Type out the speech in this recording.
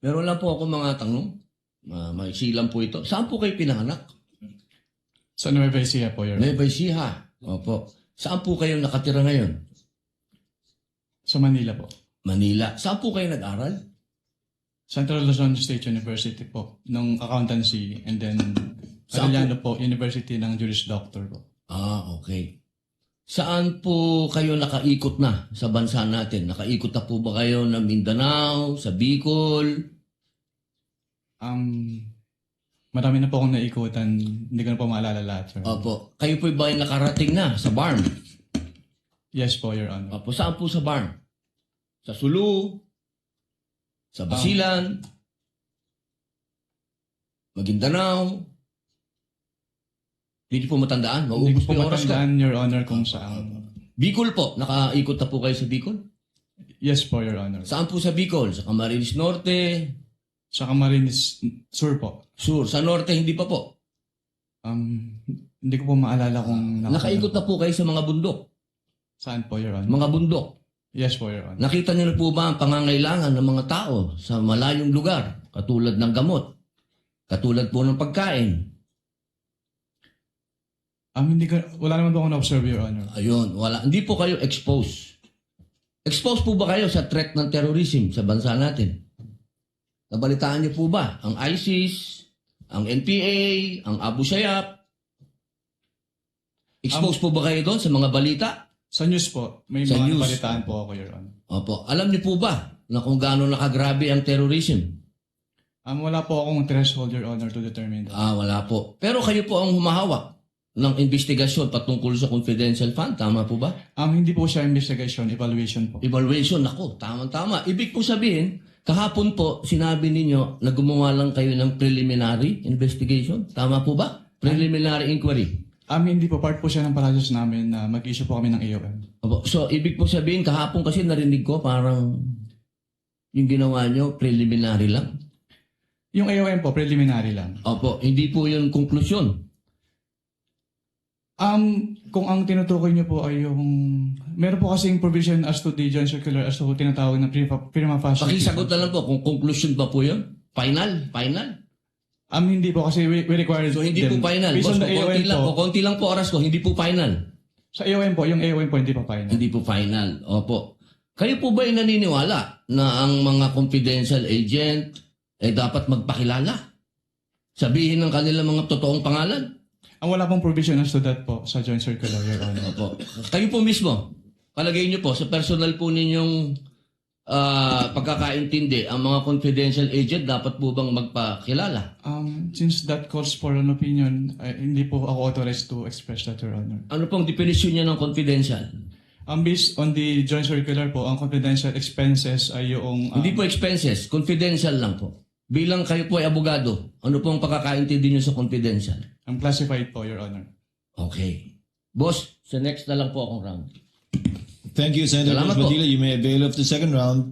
Meron lang po ako mga tanong. Maiksi lang po ito. Saan po kayo pinanganak? Sa Nueva Ecija po, Your Honor. Nueva Ecija. Opo. Saan po kayo nakatira ngayon? Sa Manila po. Manila. Saan po kayo nag-aral? Central Luzon State University po, ng accountancy, and then Saan Arellano po, University ng Juris Doctor po. Okay. Saan po kayo nakaikot na sa bansa natin? Nakaikot na po ba kayo ng Mindanao, sa Bicol? Marami na po akong naikutan, hindi ko na po maalala lahat, Sir. Opo. Kayo po ba ay nakarating na sa Barm? Yes po, Your Honor. Opo. Saan po sa Barm? Sa Sulu? Sa Basilan? Maguindanao? Hindi po matandaan? Hindi Maubos ko po po yung oras ko. matandaan, Your Honor, kung saan. Bicol po. Nakaikot na po kayo sa Bicol? Yes po, Your Honor. Saan po sa Bicol? Sa Camarines Norte? Sa Camarines Sur po. Sur? Sa Norte, hindi pa po. Hindi ko po maalala kung... Nakaikot na po kayo sa mga bundok. Saan po, Your Honor? Mga bundok. Yes po, Your Honor. Nakita niyo na po ba ang pangangailangan ng mga tao sa malayong lugar? Katulad ng gamot. Katulad po ng pagkain. Wala naman po akong na-observe, Your Honor. Ayun, wala. Hindi po kayo exposed. Exposed po ba kayo sa threat ng terrorism sa bansa natin? Nabalitaan niyo po ba ang ISIS, ang NPA, ang Abu Sayyaf? Exposed po ba kayo doon sa mga balita? Sa news po, may Sa mga news. nabalitaan po ako, Your Honor. Opo. Alam niyo po ba na kung gaano nakagrabe ang terrorism? Wala po akong threshold, Your Honor, to determine that. Wala po. Pero kayo po ang humahawak ng investigasyon patungkol sa confidential fund. Tama po ba? Hindi po siya investigation, evaluation po. Evaluation. Ako, tamang-tama. Ibig po sabihin, kahapon po, sinabi ninyo na gumawa lang kayo ng preliminary investigation. Tama po ba? Preliminary inquiry. Hindi po. Part po siya ng process namin na mag-issue po kami ng AOM. Opo. So, ibig po sabihin, kahapon kasi narinig ko parang yung ginawa nyo, preliminary lang. Yung AOM po, preliminary lang. Opo. Hindi po yun konklusyon. Kung ang tinutukoy niyo po ay yung... Meron po kasing provision as to the Joint Circular as to tinatawag na prima facie. Pakisagot na lang po kung conclusion ba po yun. Final? Hindi po kasi we require... So, hindi po final. Based Boss, on the AOM po. konti lang po oras ko, hindi po final. Sa AOM po, yung AOM po hindi po final. Hindi po final. Opo. Kayo po ba ay naniniwala na ang mga confidential agent ay dapat magpakilala? Sabihin ng kanilang mga totoong pangalan? Wala pong provision as to that po sa Joint Circular, Your Honor. Opo. Kayo po mismo, palagay niyo po, sa personal po ninyong pagkakaintindi, ang mga confidential agent dapat po bang magpakilala? Since that calls for an opinion, hindi po ako authorized to express that, Your Honor. Ano pong definition niya ng confidential? Based on the Joint Circular po, ang confidential expenses ay yung... Hindi po expenses, confidential lang po. Bilang kayo po ay abogado, ano pong pagkakaintindi niyo sa confidential? classified po, Your Honor. Okay. Boss, sa next na lang po akong round. Thank you, Senator Salamat po. Padilla. You may avail of the second round.